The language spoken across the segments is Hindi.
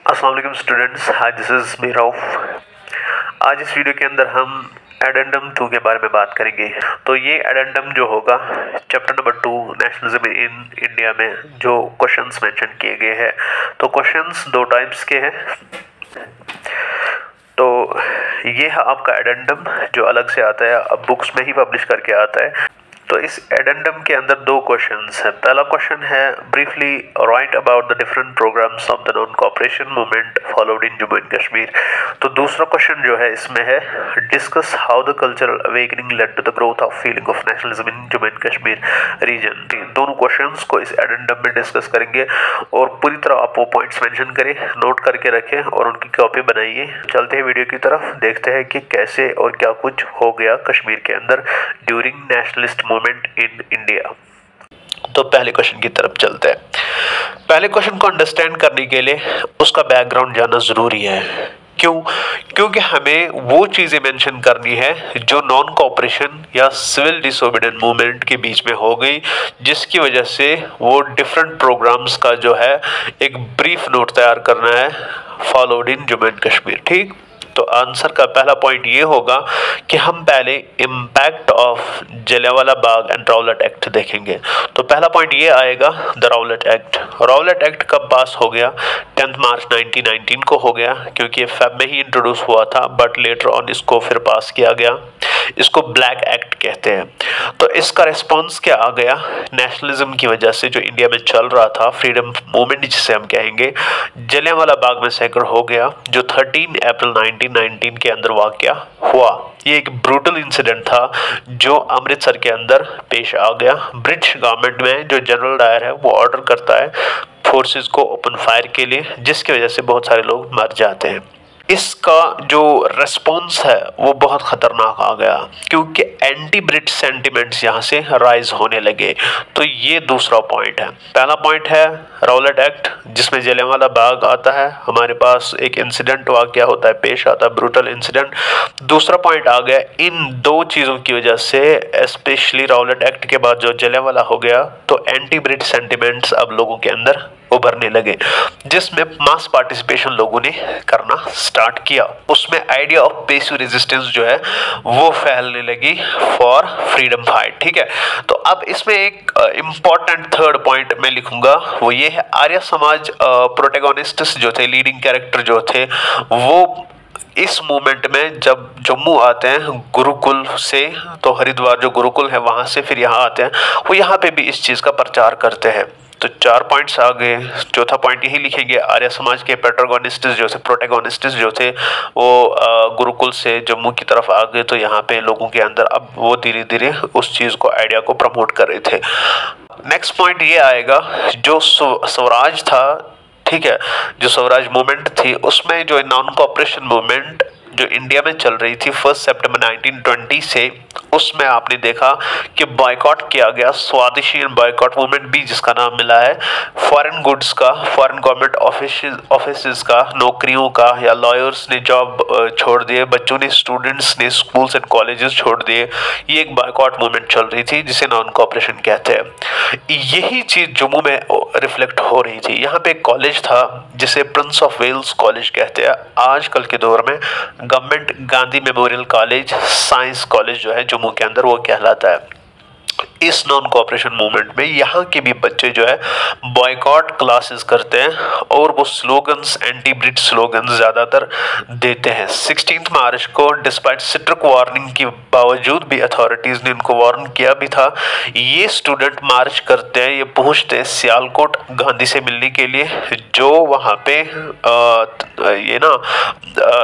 अस्सलाम वालेकुम स्टूडेंट्स, हाय दिस इज़ मीराउफ। आज इस वीडियो के अंदर हम एडेंडम 2 के बारे में बात करेंगे। तो ये एडेंडम जो होगा chapter number 2 nationalism in India में जो क्वेश्चंस मेंशन किए गए हैं। तो क्वेश्चंस दो टाइप्स के हैं। तो ये है आपका एडेंडम जो अलग से आता है, अब बुक्स में ही पब्लिश करके आता है। तो इस एडेंडम के अंदर दो क्वेश्चंस है। पहला क्वेश्चन है briefly write about the different programmes of the non cooperation movement followed in Jammu and Kashmir. तो दूसरा क्वेश्चन जो है इसमें है discuss how the cultural awakening led to the growth of feeling of nationalism in Jammu and Kashmir region. दोनों क्वेश्चंस को इस एडेंडम में डिस्कस करेंगे और पूरी तरह आप वो पॉइंट्स मेंशन करें, नोट करके रखें और उनकी कॉपी बनाइए। चलते हैं वीडियो की तरफ, देखते हैं कि कैसे और क्या कुछ हो गया कश्मीर के अंदर ड्यूरिंग नेशनलिस्ट इन इंडिया। तो पहले क्वेश्चन की तरफ चलते हैं। पहले क्वेश्चन को अंडरस्टैंड करने के लिए उसका बैकग्राउंड जानना जरूरी है। क्यों? क्योंकि हमें वो चीजें मेंशन करनी है जो नॉन कोऑपरेशन या सिविल डिसोबीडिएंट मूवमेंट के बीच में हो गई, जिसकी वजह से वो डिफरेंट प्रोग्राम्स का जो है एक ब्रीफ नोट तैयार करना है followed in Jammu and Kashmir. ठीक, तो आंसर का पहला पॉइंट ये होगा कि हम पहले impact of Jallianwala Bagh and Rowlatt act देखेंगे। तो पहला पॉइंट ये आएगा the Rowlatt act. Rowlatt act कब पास हो गया? 10 मार्च 1919 को हो गया, क्योंकि फेब में ही इंट्रोड्यूस हुआ था, बट लेटर ऑन इसको फिर पास किया गया। इसको ब्लैक एक्ट कहते हैं। तो इसका रिस्पॉन्स क्या आ गया? नेशनलिज्म की वजह से जो इंडिया में चल रहा था, फ्रीडम मूवमेंट जिसे हम कहेंगे, जलियांवाला बाग में मैसेकर हो गया जो 13 अप्रैल 1919 के अंदर वाकया हुआ। ये एक ब्रूटल इंसिडेंट था जो अमृतसर के अंदर पेश आ गया। ब्रिटिश गवर्नमेंट में जो जनरल डायर है वो ऑर्डर करता है फोर्सेस को ओपन फायर के लिए, जिसकी वजह से बहुत सारे लोग मर जाते हैं। इसका जो रेस्पॉन्स है वो बहुत खतरनाक आ गया, क्योंकि एंटी ब्रिटिश सेंटिमेंट्स यहाँ से राइज होने लगे। तो ये दूसरा पॉइंट है। पहला पॉइंट है राउलेट एक्ट, जिसमें जलियांवाला बाग आता है, हमारे पास एक इंसिडेंट वाकया होता है, पेश आता है, ब्रूटल इंसिडेंट। दूसरा पॉइंट आ गया इन दो चीज़ों की वजह से, स्पेशली राउलेट एक्ट के बाद जो जलियांवाला हो गया, तो एंटी ब्रिटिश सेंटिमेंट्स अब लोगों के अंदर उभरने लगे, जिसमें मास पार्टिसिपेशन लोगों ने करना स्टार्ट किया। उसमें आइडिया ऑफ पेसिव रेजिस्टेंस जो है वो फैलने लगी फॉर फ्रीडम फाइट। ठीक है, तो अब इसमें एक इंपॉर्टेंट थर्ड पॉइंट मैं लिखूंगा, वो ये है आर्य समाज प्रोटैगनिस्ट्स जो थे, लीडिंग कैरेक्टर जो थे, वो इस मूवमेंट में जब जम्मू आते हैं गुरुकुल से, तो हरिद्वार जो गुरुकुल है वहां से फिर यहाँ आते हैं, वो यहाँ पे भी इस चीज का प्रचार करते हैं। तो 4 पॉइंट्स आ गए। चौथा पॉइंट यही लिखेंगे, आर्य समाज के प्रोटैगनिस्ट जो थे वो गुरुकुल से जम्मू की तरफ आ गए, तो यहाँ पे लोगों के अंदर अब वो धीरे धीरे उस चीज को, आइडिया को प्रमोट कर रहे थे। नेक्स्ट पॉइंट ये आएगा जो स्वराज था, ठीक है, जो स्वराज मूवमेंट थी, उसमें जो नॉन कोऑपरेशन मूवमेंट जो इंडिया में चल रही थी 1 सितंबर 1920 से, उसमें आपने देखा कि बॉयकॉट किया गया, स्वदेशी बॉयकॉट मूवमेंट भी जिसका नाम मिला है, फॉरेन गुड्स का, फॉरेन गवर्नमेंट ऑफिसेस का, नौकरियों का, या लॉयर्स ने जॉब छोड़ दिए, बच्चों ने, स्टूडेंट्स ने स्कूल्स एंड कॉलेजेस छोड़ दिए। ये एक बॉयकॉट मूवमेंट चल रही थी जिसे नॉन कोऑपरेशन कहते हैं। यही चीज जम्मू में रिफ्लेक्ट हो रही थी। यहाँ पे एक कॉलेज था जिसे प्रिंस ऑफ वेल्स कॉलेज कहते हैं। आजकल के दौर में government Gandhi memorial college, science college जो है जम्मू के अंदर, वो कहलाता है। इस नॉन कोऑपरेशन मूवमेंट में यहाँ के भी बच्चे जो है बॉयकॉट क्लासेस करते हैं और वो स्लोगन्स, एंटी ब्रिटिश स्लोगन्स ज्यादातर देते हैं। 16 मार्च को डिस्पाइट स्ट्रिक्ट वार्निंग के बावजूद भी अथॉरिटीज ने इनको वार्न किया भी था। ये स्टूडेंट मार्च करते हैं, ये पहुंचते हैं सियालकोट गांधी से मिलने के लिए, जो वहाँ पे ये ना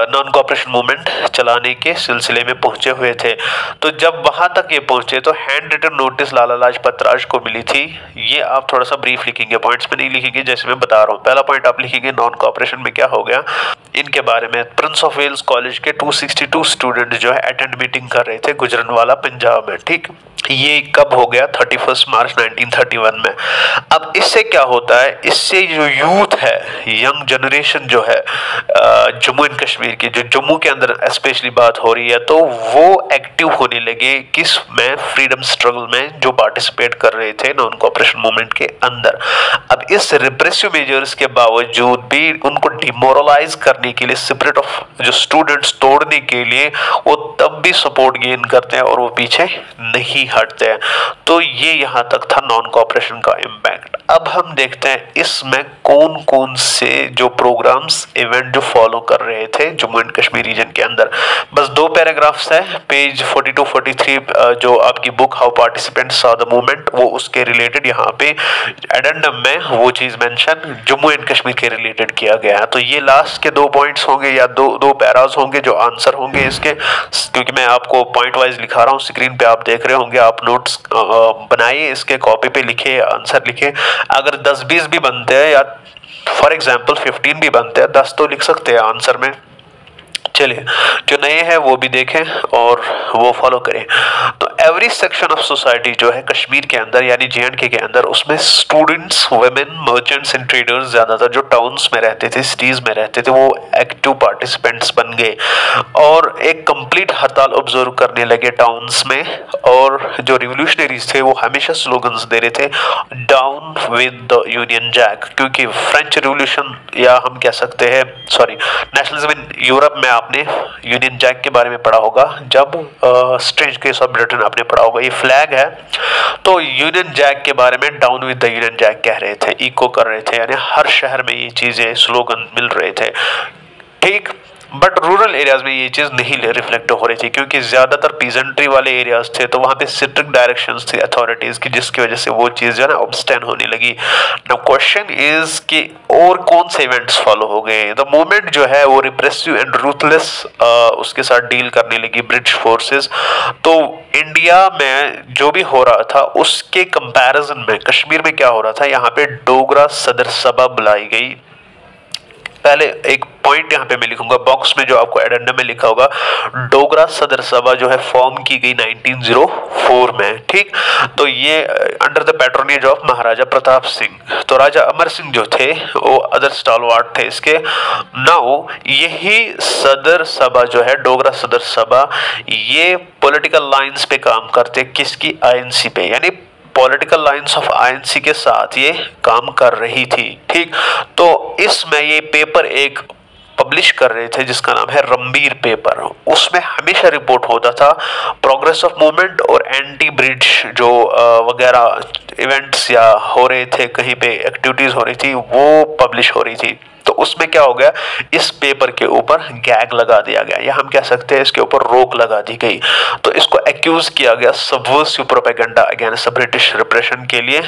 नॉन कोऑपरेशन मूवमेंट चलाने के सिलसिले में पहुंचे हुए थे। तो जब वहां तक ये पहुंचे तो hand written notice Lala Lajpat Rai को मिली थी। ये आप थोड़ा सा ब्रीफ लिखेंगे, पॉइंट्स में नहीं लिखेंगे जैसे मैं बता रहा हूँ। पहला पॉइंट आप लिखेंगे नॉन कोऑपरेशन में क्या हो गया इनके बारे में। प्रिंस ऑफ वेल्स कॉलेज के 262 स्टूडेंट जो है अटेंड मीटिंग कर रहे थे गुजरनवाला पंजाब में। ठीक, ये कब हो गया? 31 मार्च 1931 में। अब इससे क्या होता है, इससे जो यूथ है, यंग जनरेशन जो है जम्मू एंड कश्मीर की, जो जम्मू के अंदर स्पेशली बात हो रही है, तो वो एक्टिव होने लगे किस में? फ्रीडम स्ट्रगल में जो पार्टिसिपेट कर रहे थे नॉन कोऑपरेशन मूवमेंट के अंदर। अब इस रिप्रेसिव मेजर्स के बावजूद भी उनको डिमोरलाइज करने के लिए, स्पिरिट ऑफ जो स्टूडेंट्स तोड़ने के लिए वो तब भी सपोर्ट गेन करते हैं और वो पीछे नहीं हटते हैं। तो ये यहाँ तक था नॉन कोऑपरेशन का इम्पैक्ट। अब हम देखते हैं इसमें कौन कौन से जो प्रोग्राम्स इवेंट जो फॉलो कर रहे थे जम्मू एंड कश्मीर रीजन के अंदर। बस 2 पैराग्राफ्स है, पेज 42-43 जो आपकी book how participants saw the movement, वो उसके रिलेटेड यहाँ पे एडेंडम में वो चीज मेंशन जम्मू एंड कश्मीर के रिलेटेड किया गया है। तो ये लास्ट के 2 पॉइंट्स होंगे या दो पैराज होंगे जो आंसर होंगे इसके, क्योंकि मैं आपको पॉइंट वाइज लिखा रहा हूँ, स्क्रीन पे आप देख रहे होंगे। आप नोट्स बनाइए, इसके कॉपी पे लिखे, आंसर लिखे। अगर 10-20 भी बनते हैं या फॉर एग्जाम्पल 15 भी बनते हैं, 10 तो लिख सकते हैं आंसर में। चलिए, जो नए हैं वो भी देखें और वो फॉलो करें। तो एवरी सेक्शन ऑफ सोसाइटी जो है कश्मीर के अंदर यानी JNK के अंदर, उसमें students, women, merchants and traders ज्यादातर जो टाउन्स में रहते थे, सिटीज में रहते थे, वो एक्टिव पार्टिसिपेंट्स बन गए और एक कंप्लीट हड़ताल ऑब्जर्व करने लगे टाउन्स में। और जो रिवोल्यूशनरीज थे वो हमेशा स्लोगन्स दे रहे थे, down with the Union Jack, क्योंकि फ्रेंच रिवोल्यूशन या हम कह सकते हैं नेशनलिज्म इन यूरोप में आपने यूनियन जैक के बारे में पढ़ा होगा, जब स्ट्रेंज केस ऑफ ब्रिटेन आपने पढ़ा होगा, ये फ्लैग है। तो यूनियन जैक के बारे में down with the Union Jack कह रहे थे, इको कर रहे थे, यानी हर शहर में ये चीजें स्लोगन मिल रहे थे, ठीक। बट रूरल एरियाज में ये चीज नहीं रिफ्लेक्ट हो रही थी, क्योंकि ज्यादातर पीजेंट्री वाले एरियाज थे, तो वहां पे स्ट्रिक्ट डायरेक्शंस थी अथॉरिटीज की, जिसकी वजह से वो चीज जो है ना ऑब्स्टेन होने लगी। नाउ क्वेश्चन इज कि और कौन से इवेंट्स फॉलो हो गए। द मूवमेंट जो है वो रिप्रेसिव एंड रूथलेस उसके साथ डील करने लगी ब्रिटिश फोर्सेस। तो इंडिया में जो भी हो रहा था उसके कंपैरिजन में कश्मीर में क्या हो रहा था, यहाँ पे डोगरा सदर सभा बुलाई गई। पहले एक पॉइंट यहाँ पे मैं लिखूंगा बॉक्स में, जो आपको एडेंडम में लिखा होगा, डोगरा सदर सभा जो है फॉर्म की गई 1904 में, ठीक। तो ये अंडर द पैट्रोनेज ऑफ महाराजा प्रताप सिंह। तो राजा अमर सिंह जो थे वो अदर स्टालवार्ड थे इसके। नाउ यही सदर सभा जो है, डोगरा सदर सभा, ये पॉलिटिकल लाइंस पे काम करते, किसकी, INC पे, यानी पॉलिटिकल लाइंस ऑफ INC के साथ ये काम कर रही थी, ठीक। तो इसमें ये पेपर एक पब्लिश कर रहे थे जिसका नाम है रणबीर पेपर। उसमें हमेशा रिपोर्ट होता था प्रोग्रेस ऑफ मूवमेंट और एंटी ब्रिटिश जो वगैरह इवेंट्स या हो रहे थे, कहीं पे एक्टिविटीज हो रही थी, वो पब्लिश हो रही थी। तो उसमें क्या हो गया, इस पेपर के ऊपर गैग लगा दिया गया, या हम कह सकते हैं इसके ऊपर रोक लगा दी गई। तो इसको एक्यूज किया गया subversive propaganda against British repression के लिए।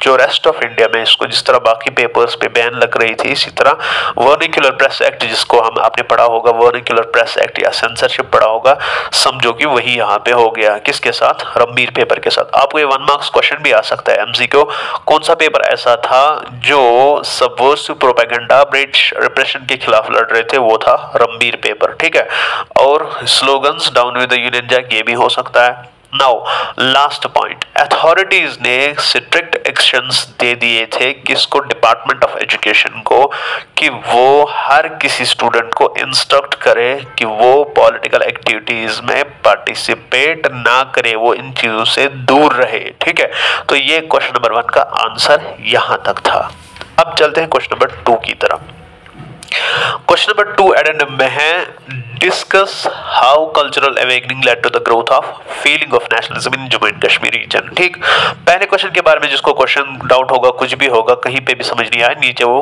जो रेस्ट ऑफ इंडिया में इसको जिस तरह बाकी पेपर्स पे बैन लग रही थी, इसी तरह वर्निकुलर प्रेस एक्ट, जिसको हम आपने पढ़ा होगा, वर्निकुलर प्रेस एक्ट या सेंसरशिप पढ़ा होगा, समझो कि वही यहाँ पे हो गया। किसके साथ, रणबीर पेपर के साथ। आपको ये 1 मार्क्स क्वेश्चन भी आ सकता है MCQ, कौन सा पेपर ऐसा था जो सबवर्सिव प्रोपेगेंडा रिप्रेशन के खिलाफ लड़ रहे थे, वो था रणबीर पेपर, ठीक है। और slogans down with the Union Jack, ये भी हो सकता है। नाउ लास्ट पॉइंट, अथॉरिटीज ने स्ट्रिक्ट एक्शंस दे दिए थे किसको, डिपार्टमेंट ऑफ एजुकेशन को, कि वो हर किसी स्टूडेंट को इंस्ट्रक्ट करे कि वो पॉलिटिकल एक्टिविटीज में पार्टिसिपेट ना करे, वो इन चीजों से दूर रहे, ठीक है। तो ये क्वेश्चन नंबर 1 का आंसर यहां तक था। अब चलते हैं क्वेश्चन नंबर 2 की तरफ। क्वेश्चन नंबर 2 एडेंडम में है, discuss how cultural awakening led to the growth of feeling of nationalism in Jammu and Kashmir region, ठीक। पहले क्वेश्चन के बारे में जिसको क्वेश्चन डाउट होगा, कुछ भी होगा, कहीं पे भी समझ नहीं आया, नीचे वो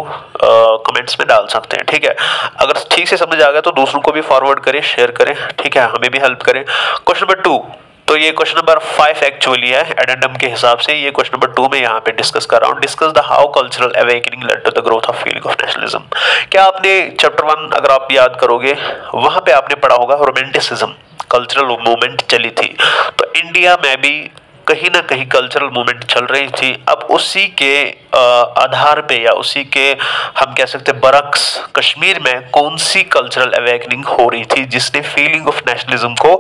कमेंट्स में डाल सकते हैं, ठीक है। अगर ठीक से समझ आ गया तो दूसरों को भी फॉरवर्ड करें, शेयर करें, ठीक है, हमें भी हेल्प करें। क्वेश्चन नंबर 2, तो ये क्वेश्चन नंबर 5 एक्चुअली है एडेंडम के हिसाब से, ये क्वेश्चन नंबर 2 में यहाँ पे डिस्कस कर रहा हूँ। Discuss the how cultural awakening led to the growth of feeling of nationalism. क्या आपने चैप्टर 1 अगर आप याद करोगे, वहां पे आपने पढ़ा होगा रोमांटिसिज्म, कल्चरल मूवमेंट चली थी। तो इंडिया में भी कहीं ना कहीं कल्चरल मूवमेंट चल रही थी। अब उसी के आधार पे या उसी के हम कह सकते बरक्स कश्मीर में कौन सी कल्चरल अवेकनिंग हो रही थी जिसने फीलिंग ऑफ नेशनलिज्म को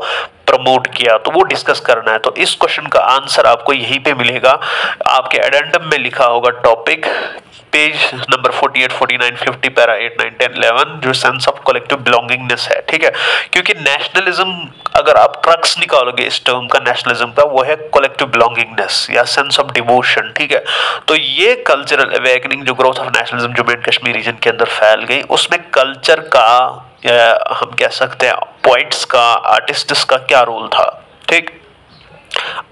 प्रमोट किया, तो वो डिस्कस करना है। तो इस क्वेश्चन का आंसर आपको यहीं पे मिलेगा, आपके एडेंडम में लिखा होगा टॉपिक, पेज नंबर 48, 49, 50, पैरा 8, 9, 10, 11, जो सेंस ऑफ कलेक्टिव बिलोंगिंगनेस है, ठीक है। क्योंकि नेशनलिज्म, अगर आप क्रक्स निकालोगे इस टर्म का नेशनलिज्म का, वो है कलेक्टिव बिलोंगिंगनेस या सेंस ऑफ डिवोशन, ठीक है। तो ये कल्चरल अवेकनिंग, जो growth of nationalism Jammu and Kashmir region के अंदर फैल गई, उसमें कल्चर का, हम कह सकते हैं पोइट्स का, आर्टिस्ट्स का क्या रोल था, ठीक।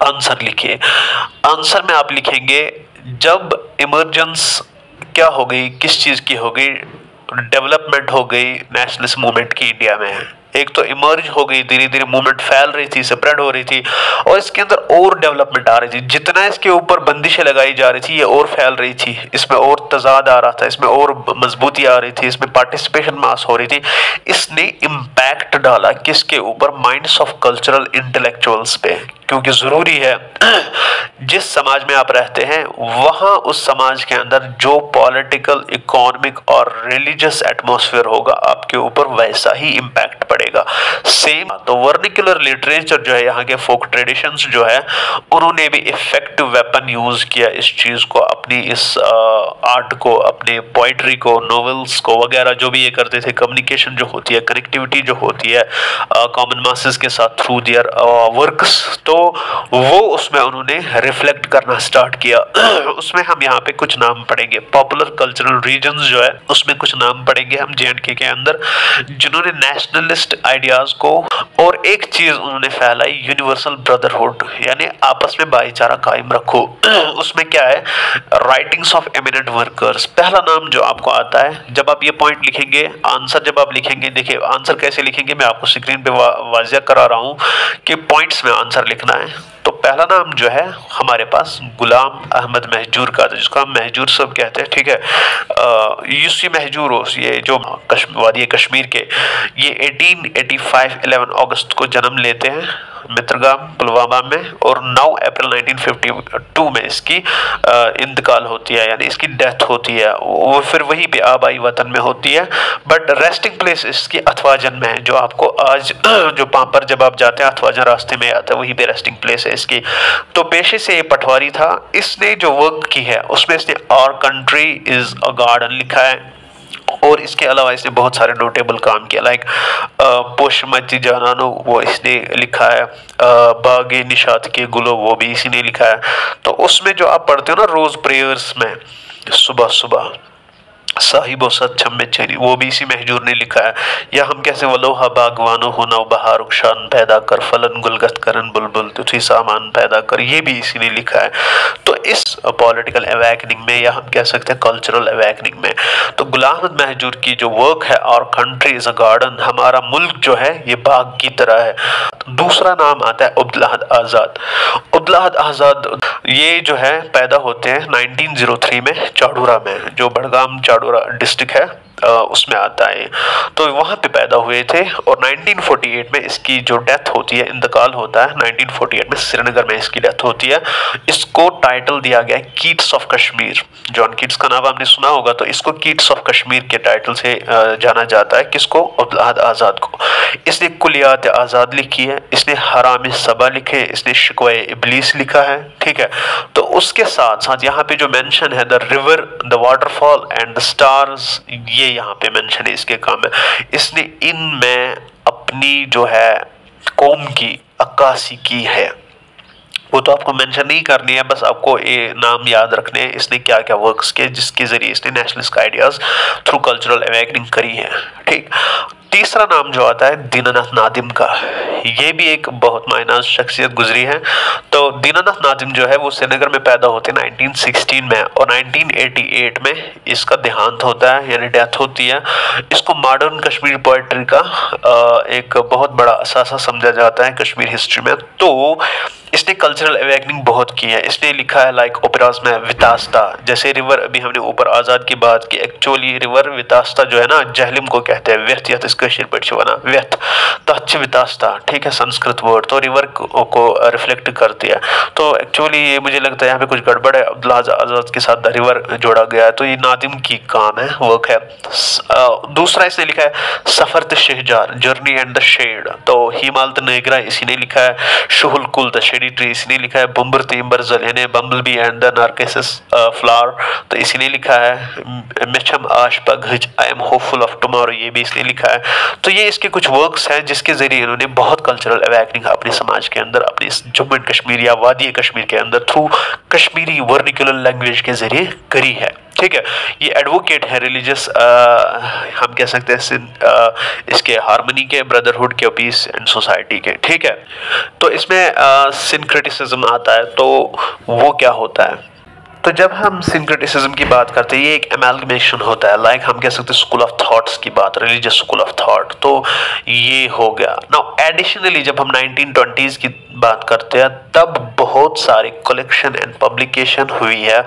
आंसर लिखिए। आंसर में आप लिखेंगे, जब इमरजेंस क्या हो गई, किस चीज की हो गई, डेवलपमेंट हो गई नेशनलिस्ट मूवमेंट की इंडिया में। एक तो इमर्ज हो गई, धीरे धीरे मूवमेंट फैल रही थी, स्प्रेड हो रही थी, और इसके अंदर और डेवलपमेंट आ रही थी। जितना इसके ऊपर बंदिशें लगाई जा रही थी, ये और फैल रही थी, इसमें और तजाद आ रहा था, इसमें और मजबूती आ रही थी, इसमें पार्टिसिपेशन मास हो रही थी। इसने इम्पैक्ट डाला किसके ऊपर, माइंड्स ऑफ कल्चरल इंटेलेक्चुअल्स पे। क्योंकि जरूरी है जिस समाज में आप रहते हैं, वहां उस समाज के अंदर जो पॉलिटिकल, इकोनॉमिक और रिलीजियस एटमॉस्फेयर होगा, आपके ऊपर वैसा ही इम्पैक्ट पड़ेगा। सेम तो वर्निकुलर लिटरेचर जो है, यहाँ के फोक ट्रेडिशंस जो है, उन्होंने भी इफेक्टिव वेपन यूज किया इस चीज को, अपनी इस आर्ट को, अपने पोइट्री को, नॉवेल्स को वगैरह, जो भी ये करते थे, कम्युनिकेशन जो होती है, कनेक्टिविटी जो होती है कॉमन मासेस के साथ थ्रू दियर वर्क्स, तो वो उसमें उन्होंने रिफ्लेक्ट करना स्टार्ट किया। उसमें हम यहाँ पे कुछ नाम पढ़ेंगे, पॉपुलर कल्चरल रीजन्स जो है उसमें कुछ नाम पढ़ेंगे हम J&K के अंदर, जिन्होंने नेशनलिस्ट आइडियाज को, और एक चीज उन्होंने फैलाई, यूनिवर्सल ब्रदरहुड, यानी आपस में भाईचारा कायम रखो। उसमें क्या है, राइटिंग्स ऑफ एमिनेंट वर्कर्स, पहला नाम जो आपको आता है। जब आप ये पॉइंट लिखेंगे, आंसर जब आप लिखेंगे, देखिए आंसर कैसे लिखेंगे, मैं आपको स्क्रीन पे वाजिया करा रहा हूँ कि पॉइंट्स में आंसर लिखना है। तो पहला नाम जो है हमारे पास गुलाम अहमद महजूर का, जिसको हम महजूर सब कहते हैं, ठीक है। यूसी महजूर, ये जो वादी कश्मीर के, ये 1885 11 अगस्त को जन्म लेते हैं मित्रगाम पुलवामा में, और 9 अप्रैल 1952 में इसकी इंतकाल होती है, यानी इसकी डेथ होती है। वो फिर वहीं पे आबाई वतन में होती है, बट रेस्टिंग प्लेस इसकी अथवाजन में है, जो आपको आज जो पापर जब आप जाते हैं अथवाजन रास्ते में आता है, वहीं पे रेस्टिंग प्लेस है इसकी। तो पेशे से ये पटवारी था। इसने जो वर्क की है उसमें इसने our country is a garden लिखा है, और इसके अलावा इसने बहुत सारे नोटेबल काम किया, लाइक पोशमती जानानो वो इसने लिखा है, बागे निशात के गुलो वो भी इसी ने लिखा है। तो उसमें जो आप पढ़ते हो ना रोज प्रेयर्स में, सुबह सुबह साहिबो सच्छम में चेरी, वो भी इसी महजूर ने लिखा है। या हम कैसे वलोहा बागवानो होना बहार रुखशान पैदा कर, फलन गुलगत करन बुलबुल तुझी सामान पैदा कर, ये भी इसी ने लिखा है। तो इस पॉलिटिकल अवेकनिंग में, या हम कह सकते हैं कल्चरल अवेकनिंग में, तो गुलाम अहमद महजूर की जो वर्क है, और कंट्री इज अ गार्डन, हमारा मुल्क जो है ये बाग की तरह है। दूसरा नाम आता है अब्दुल अहद आज़ाद। अब्दुल अहद आज़ाद ये जो है पैदा होते हैं 1903 में चाडूरा में, जो बड़गाम चाडूरा डिस्ट्रिक्ट है उसमें आता है। तो वहाँ पे पैदा हुए थे, और 1948 में इसकी जो डेथ होती है, इंतकाल होता है 1948 में, श्रीनगर में इसकी डेथ होती है। इसको टाइटल दिया गया है Keats of Kashmir. John Keats का नाम आपने सुना होगा, तो इसको कीट्स ऑफ कश्मीर के टाइटल से जाना जाता है। किसको? अब्दुल अहद आज़ाद को। इसने कुलियात आज़ाद लिखी है, इसने हराम सबा लिखे, इसने शिकवा इबलीस लिखा है, ठीक है। तो उसके साथ साथ यहाँ पे जो मेंशन है, the river, the waterfall and the stars, ये यहाँ पे मेंशन है इसके काम में। इसने इनमें अपनी जो है कौम की अक्कासी की है, वो तो आपको मेंशन नहीं करनी है, बस आपको ये नाम याद रखने हैं, इसने क्या क्या वर्क्स किए जिसके जरिए इसने nationalist ideas through cultural awakening करी है, ठीक। तीसरा नाम जो आता है दीनानाथ नादिम का, ये भी एक बहुत मायनाज शख्सियत गुजरी है। तो दीनानाथ नादिम जो है वो श्रीनगर में पैदा होते हैं 1916 में, और 1988 में इसका देहांत होता है, यानी डेथ होती है। इसको मॉडर्न कश्मीर पोइट्री का एक बहुत बड़ा असासा समझा जाता है कश्मीर हिस्ट्री में। तो इसने कल्चरल अवेकनिंग बहुत की है। इसने लिखा है लाइक ओपेराज में वितास्ता, जैसे रिवर, अभी हमने ऊपर आज़ाद की बात की, एक्चुअली रिवर वितास्ता जो है ना, जहलिम को कहते हैं, व्यथ या व्यथ, कच्छ वितास्ता, ठीक है, संस्कृत वर्ड, तो रिवर को रिफ्लेक्ट करती है। तो एक्चुअली ये मुझे लगता है यहाँ पे कुछ गड़बड़ है, अब्दुल आजाद के साथ द रिवर जोड़ा गया है, तो ये नादिम की काम है, वर्क है। दूसरा इसने लिखा है सफरत शहजार, जर्नी एंड द शेड, तो हिमालत नेगरा इसी ने लिखा है। शुहुल कुल द शेडी ट्री इसी ने लिखा है। बुम्बर तीम्बर जलेने bumble bee and the narcissus flower, तो इसी ने लिखा है। मिचम आश पगज I am hopeful of tomorrow, ये भी इसने लिखा है। तो ये इसके कुछ वर्क्स हैं जिसके जरिए इन्होंने बहुत कल्चरल अवेकनिंग अपने समाज के अंदर, अपने जम्मू एंड कश्मीर या वादी कश्मीर के अंदर थ्रू कश्मीरी वर्निकुलर लैंग्वेज के जरिए करी है, ठीक है। ये एडवोकेट है रिलीजियस, हम कह सकते हैं इसके हार्मनी के, ब्रदरहुड के, पीस एंड सोसाइटी के, ठीक है। तो इसमें सिंक्रेटिसिज्म आता है, तो वो क्या होता है? तो जब हम सिंक्रेटिसिज्म की बात करते हैं, ये एक एमैल्गमेशन होता है, लाइक हम कह सकते हैं स्कूल ऑफ थॉट्स की बात, रिलीजियस स्कूल ऑफ थॉट, तो ये हो गया। नाउ एडिशनली जब हम 1920s की बात करते हैं, तब बहुत सारी कलेक्शन एंड पब्लिकेशन हुई है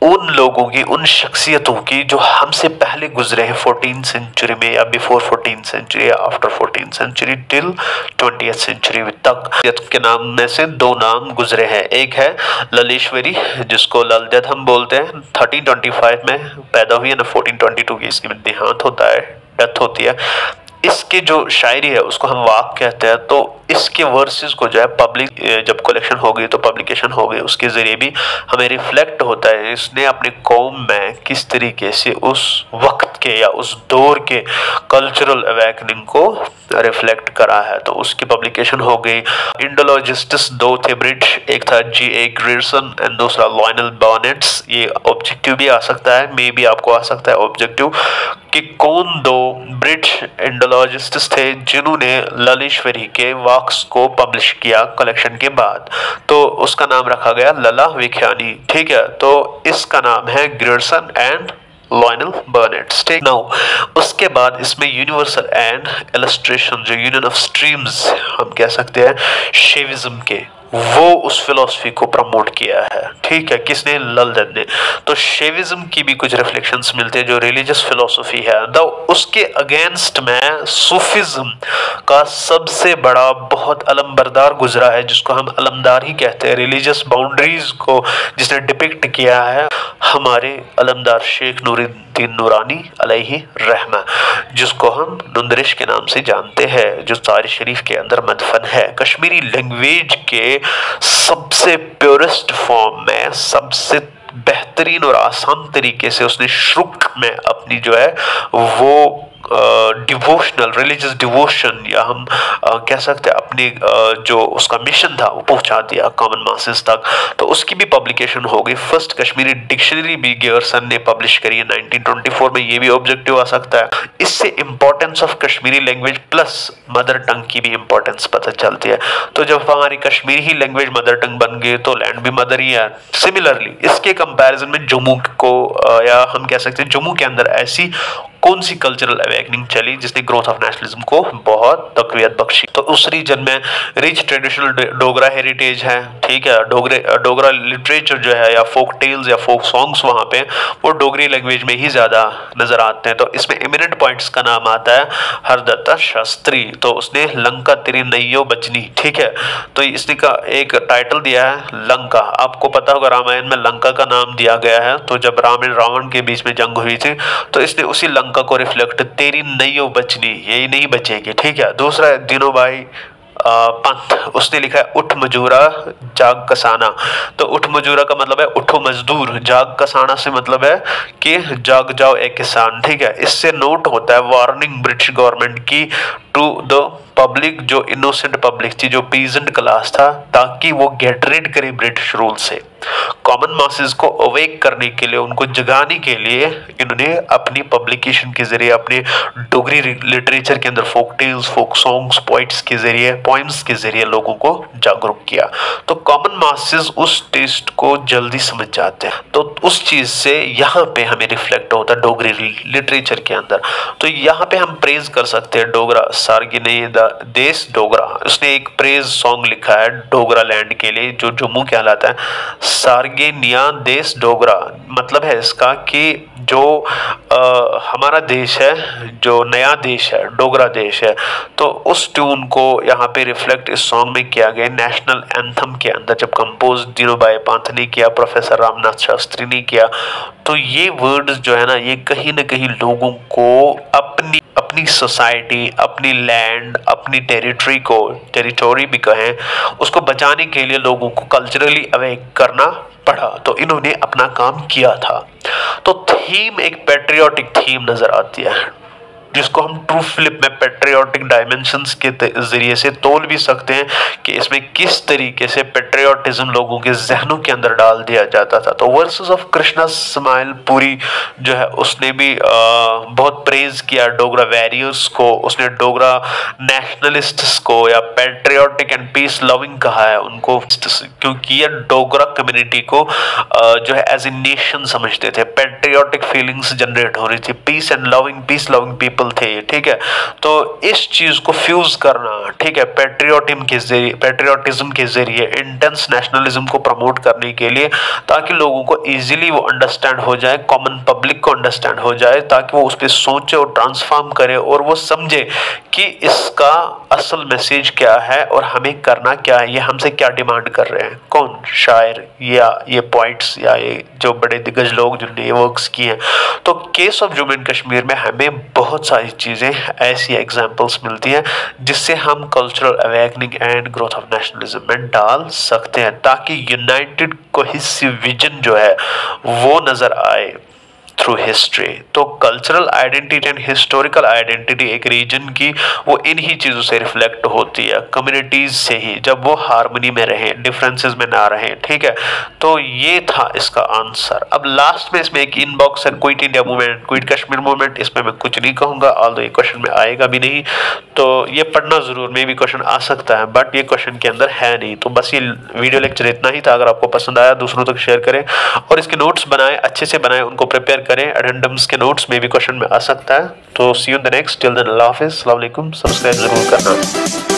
उन लोगों की, उन शख्सियतों की जो हमसे पहले गुजरे हैं 14th सेंचुरी में, या बिफोर 14th सेंचुरी, या after 14th century till 20th century तक। के नाम में से दो नाम गुजरे हैं। एक है ललेश्वरी, जिसको ललजद हम बोलते हैं, 1325 में पैदा हुई है ना, 1422 की इसकी देहांत होता है, डेथ होती है। इसकी जो शायरी है उसको हम वाक कहते हैं। तो इसके वर्सेस को जो है पब्लिक, जब कलेक्शन हो गई तो पब्लिकेशन हो गई, उसके जरिए भी हमें रिफ्लेक्ट होता है इसने अपने कौम में किस तरीके से उस वक्त के या उस दौर के कल्चरल अवेकनिंग को रिफ्लेक्ट करा है। तो उसकी पब्लिकेशन हो गई। इंडोलॉजिस्ट्स दो थे ब्रिटिश, एक था G.A. ग्रियर्सन एंड दूसरा लॉयनल बर्नेट्स। ये ऑब्जेक्टिव भी आ सकता है, मे भी आपको आ सकता है ऑब्जेक्टिव, कि कौन दो ब्रिटिश इंडोलॉजिस्ट्स थे जिन्होंने ललेश्वरी के वर्क्स को पब्लिश किया कलेक्शन के बाद। तो उसका नाम रखा गया लला विख्यानी, ठीक है। तो इसका नाम है ग्रियर्सन एंड लॉयनल बर्नेट्स, ठीक। नाउ उसके बाद इसमें यूनिवर्सल एंड इलस्ट्रेशन, जो यूनियन ऑफ स्ट्रीम्स हम कह सकते हैं शेविज्म के, वो उस फिलॉसफी को प्रमोट किया है, ठीक है। किसने? ललजद ने। तो शेविज्म की भी कुछ रिफ्लेक्शंस मिलते हैं जो रिलीजियस फिलॉसफी है। तो उसके अगेंस्ट में सूफिज्म का सबसे बड़ा बहुत अलमबरदार गुजरा है, जिसको हम अलमदार ही कहते हैं। रिलीजियस बाउंड्रीज को जिसने डिपिक्ट किया है हमारे अलमदार शेख नूरुद्दीन नूरानी अलैहि रहमा, जिसको हम नुंदरिश के नाम से जानते हैं, जो तारिक शरीफ के अंदर मदफन है। कश्मीरी लैंग्वेज के सबसे प्योरेस्ट फॉर्म में, सबसे बेहतरीन और आसान तरीके से उसने श्रुक में अपनी जो है वो डिवोशनल, रिलीजियस डिवोशन, या हम कह सकते हैं अपनी जो उसका मिशन था वो पहुंचा दिया कॉमन मासेस तक। तो उसकी भी पब्लिकेशन हो गई। फर्स्ट कश्मीरी डिक्शनरी भी ग्रियर्सन ने पब्लिश करी है 1924 में, ये भी ऑब्जेक्टिव आ सकता है। इससे importance of Kashmiri language plus mother tongue की भी इंपॉर्टेंस पता चलती है। तो जब हमारी कश्मीरी ही लैंग्वेज मदर टंग बन गई तो लैंड भी मदर ही है। सिमिलरली इसके कंपैरिजन में जम्मू को, या हम कह सकते हैं जम्मू के अंदर ऐसी कौन सी कल्चरल अवेकनिंग चली जिसने ग्रोथ ऑफ नेशनलिज्म को बहुत तकवीयत बख्शी? तो उस रीजन में रिच ट्रेडिशनल डोगरा हेरिटेज है, ठीक है। डोगरा लिटरेचर जो है, या फोक टेल्स या फोक सॉन्ग्स, वहाँ पे वो डोगरी लैंग्वेज में ही ज़्यादा नज़र आते हैं। तो इसमें इमिनेंट पॉइंट्स का नाम आता है हरदत्ता शास्त्री। तो उसने लंका तेरी नैयो बचनी, ठीक है। तो इसने का एक टाइटल दिया है लंका। आपको पता होगा रामायण में लंका का नाम दिया गया है। तो जब राम और रावण के बीच में जंग हुई थी तो इसने उसी लंका को रिफ्लेक्ट, तेरी नैयो बचनी, यही नहीं बचेगी, ठीक है। दूसरा है दीनू भाई पंथ, उसने लिखा है उठ मजूरा जाग कसाना। तो उठ मजूरा का मतलब है उठो मजदूर, जाग कसाना से मतलब है कि जाग जाओ एक किसान, ठीक है। इससे नोट होता है वार्निंग ब्रिटिश गवर्नमेंट की टू द पब्लिक, जो इनोसेंट पब्लिक थी, जो पीजेंट क्लास था, ताकि वो गेट रिड करे ब्रिटिश रूल से। कॉमन मासेस को अवेक करने के लिए, उनको जगाने के लिए इन्होंने अपनी पब्लिकेशन के जरिए, अपने डोगरी लिटरेचर के अंदर folk tales, folk songs, poets के जरिए, पोइम्स के जरिए लोगों को जागरूक किया। तो कॉमन मासेस उस टेस्ट को जल्दी समझ जाते हैं। तो उस चीज से यहाँ पे हमें रिफ्लेक्ट होता है डोगरी लिटरेचर के अंदर। तो यहाँ पे हम प्रेज कर सकते हैं डोगरा सार्गिनी देश डोगरा, उसने एक प्रेज सॉन्ग लिखा है डोगरा लैंड के लिए जो जम्मू कहलाता है। सार्गिनिया देश डोगरा मतलब है इसका कि जो हमारा देश है, जो नया देश है, डोगरा देश है, तो उस ट्यून को यहाँ पे रिफ्लेक्ट इस सॉन्ग में किया गया नेशनल एंथम के अंदर, जब कंपोज दीनूभाई पांथ ने किया, प्रोफेसर रामनाथ शास्त्री ने किया। तो ये वर्ड्स जो है ना, ये कहीं ना कहीं लोगों को अपनी सोसाइटी, अपनी लैंड, अपनी टेरिटोरी भी कहें, उसको बचाने के लिए लोगों को कल्चरली अवेक करना पड़ा। तो इन्होंने अपना काम किया था। तो थीम एक पेट्रियोटिक थीम नजर आती है, जिसको हम ट्रू फिलिप में पेट्रियोटिक डायमेंशंस के जरिए से तोल भी सकते हैं कि इसमें किस तरीके से पेट्रियोटिज्म लोगों के जहनों के अंदर डाल दिया जाता था। तो versus of Krishna smile Puri जो है, उसने भी बहुत प्रेज किया डोगरा वैरियर्स को, उसने डोगरा नेशनलिस्ट्स को या पेट्रियोटिक एंड पीस लविंग कहा है उनको, क्योंकि ये डोगरा कम्युनिटी को जो है एज ए नेशन समझते थे। पेट्रियोटिक फीलिंग्स जनरेट हो रही थी, पीस लविंग पीपल थे, ठीक है। तो इस चीज को फ्यूज करना, ठीक है, पेट्रियोटिज्म के जरिए इंटेंस नेशनलिज्म को प्रमोट करने के लिए, ताकि लोगों को इजीली वो अंडरस्टैंड हो जाए, कॉमन पब्लिक को अंडरस्टैंड हो जाए, ताकि वो उस पर सोचे और ट्रांसफॉर्म करे और वो समझे कि इसका असल मैसेज क्या है और हमें करना क्या है, ये हमसे क्या डिमांड कर रहे हैं, कौन शायर या ये पॉइंट्स या ये जो बड़े दिग्गज लोग जिनने ये वर्क्स किए हैं। तो case of Jammu and Kashmir में हमें बहुत सारी चीज़ें ऐसी एग्जांपल्स मिलती हैं जिससे हम cultural awakening and growth of nationalism में डाल सकते हैं, ताकि यूनाइटेड कोहेसिव विजन जो है वो नज़र आए थ्रू हिस्ट्री। तो cultural identity and historical identity एक रीजन की वो इन्हीं चीज़ों से रिफ्लेक्ट होती है, कम्युनिटीज से ही, जब वो हार्मनी में रहें, डिफरेंसेस में ना रहें, ठीक है। तो ये था इसका आंसर। अब लास्ट में इसमें एक इनबॉक्स है, quit India movement, quit Kashmir movement, इसमें मैं कुछ नहीं कहूँगा, ऑल्दो ये क्वेश्चन में आएगा भी नहीं, तो ये पढ़ना जरूर, में भी क्वेश्चन आ सकता है, बट ये क्वेश्चन के अंदर है नहीं। तो बस ये वीडियो लेक्चर इतना ही था। अगर आपको पसंद आया दूसरों तक शेयर करें और इसके नोट्स बनाएं, अच्छे से बनाएं, उनको प्रिपेयर करें। एडेंडम्स के नोट्स में भी क्वेश्चन में आ सकता है। तो see you in the next, till then अल्लाह हाफिज़, अस्सलाम वालेकुम, सब्सक्राइब जरूर करना।